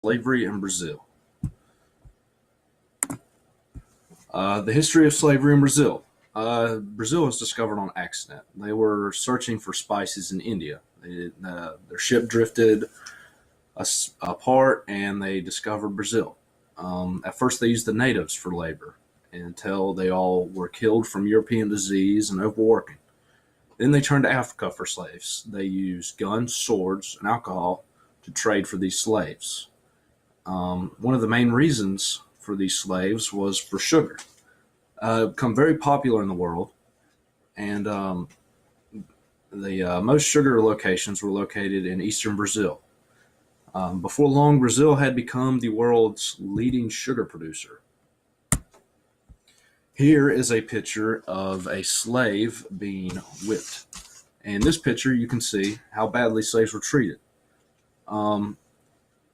Slavery in Brazil. The history of slavery in Brazil. Brazil was discovered on accident. They were searching for spices in India. Their ship drifted apart and they discovered Brazil. At first, they used the natives for labor until they all were killed from European disease and overworking. Then they turned to Africa for slaves. They used guns, swords, and alcohol to trade for these slaves. One of the main reasons for these slaves was for sugar. Become very popular in the world, and the most sugar locations were located in eastern Brazil. Before long, Brazil had become the world's leading sugar producer. Here is a picture of a slave being whipped. In this picture, you can see how badly slaves were treated.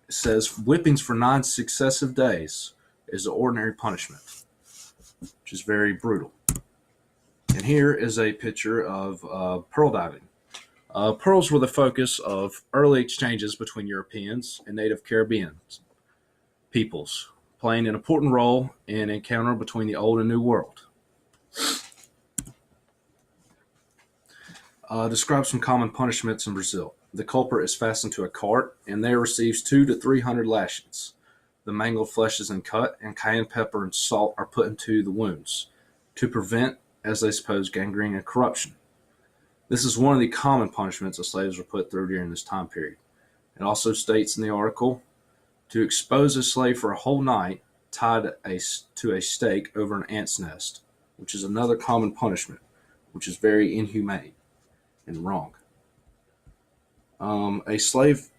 It says whippings for 9 successive days is the ordinary punishment, which is very brutal. And here is a picture of pearl diving. Pearls were the focus of early exchanges between Europeans and native Caribbean peoples, playing an important role in encounter between the old and new world. Describe some common punishments in Brazil. The culprit is fastened to a cart and there receives 200 to 300 lashings. The mangled flesh is uncut, and cayenne pepper and salt are put into the wounds to prevent, as they suppose, gangrene and corruption. This is one of the common punishments that slaves were put through during this time period. It also states in the article, to expose a slave for a whole night tied to a stake over an ant's nest, which is another common punishment, which is very inhumane and wrong. A slave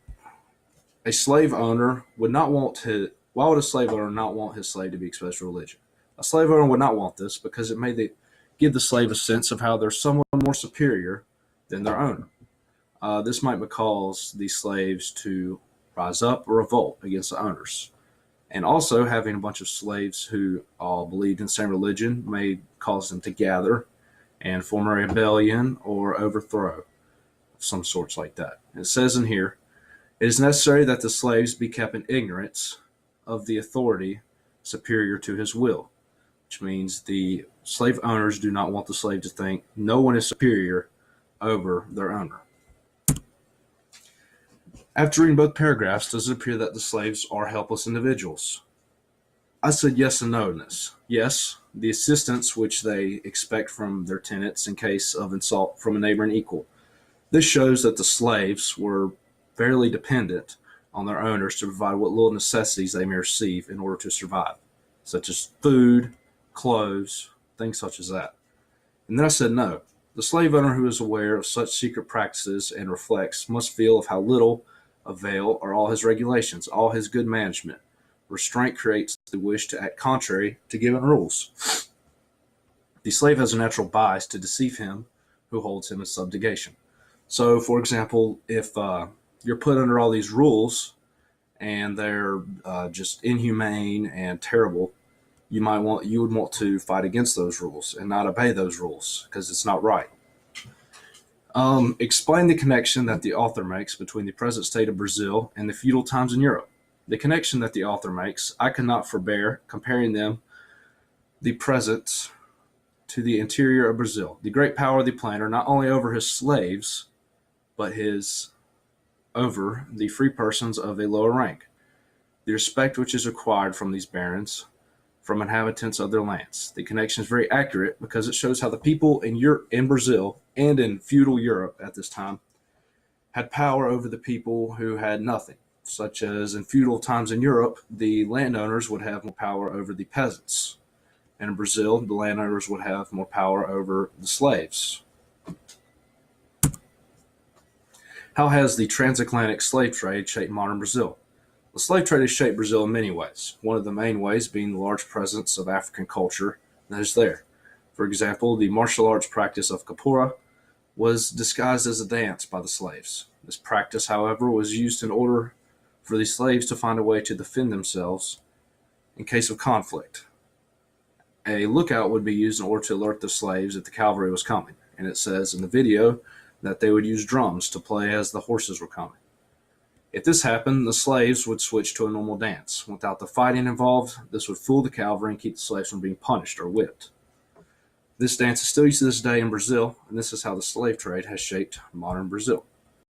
owner would not want to. Why would a slave owner not want his slave to be exposed to religion? A slave owner would not want this because it may give the slave a sense of how they're someone more superior than their owner. This might cause the slaves to rise up or revolt against the owners. And also, having a bunch of slaves who all believed in the same religion may cause them to gather and form a rebellion or overthrow of some sorts like that. And it says in here, it is necessary that the slaves be kept in ignorance of the authority superior to his will, which means the slave owners do not want the slave to think no one is superior over their owner. After reading both paragraphs, does it appear that the slaves are helpless individuals? I said yes and no in this. Yes, the assistance which they expect from their tenants in case of insult from a neighboring equal. This shows that the slaves were fairly dependent on their owners to provide what little necessities they may receive in order to survive, such as food, clothes, things such as that. And then I said no. The slave owner who is aware of such secret practices and reflects must feel of how little avail are all his regulations, all his good management. Restraint creates the wish to act contrary to given rules. The slave has a natural bias to deceive him who holds him in subjugation. So, for example, if you're put under all these rules and they're just inhumane and terrible, you would want to fight against those rules and not obey those rules because it's not right. Explain the connection that the author makes between the present state of Brazil and the feudal times in Europe. The connection that the author makes, I cannot forbear comparing them, the present, to the interior of Brazil. The great power of the planter, not only over his slaves, but over the free persons of a lower rank. The respect which is required from these barons, from inhabitants of their lands. The connection is very accurate because it shows how the people in Brazil and in feudal Europe at this time had power over the people who had nothing, such as in feudal times in Europe, the landowners would have more power over the peasants. And in Brazil, the landowners would have more power over the slaves. How has the transatlantic slave trade shaped modern Brazil? The slave trade has shaped Brazil in many ways, one of the main ways being the large presence of African culture that is there. For example, the martial arts practice of capoeira was disguised as a dance by the slaves. This practice, however, was used in order for the slaves to find a way to defend themselves in case of conflict. A lookout would be used in order to alert the slaves that the cavalry was coming, and it says in the video that they would use drums to play as the horses were coming. If this happened, the slaves would switch to a normal dance. Without the fighting involved, this would fool the cavalry and keep the slaves from being punished or whipped. This dance is still used to this day in Brazil, and this is how the slave trade has shaped modern Brazil.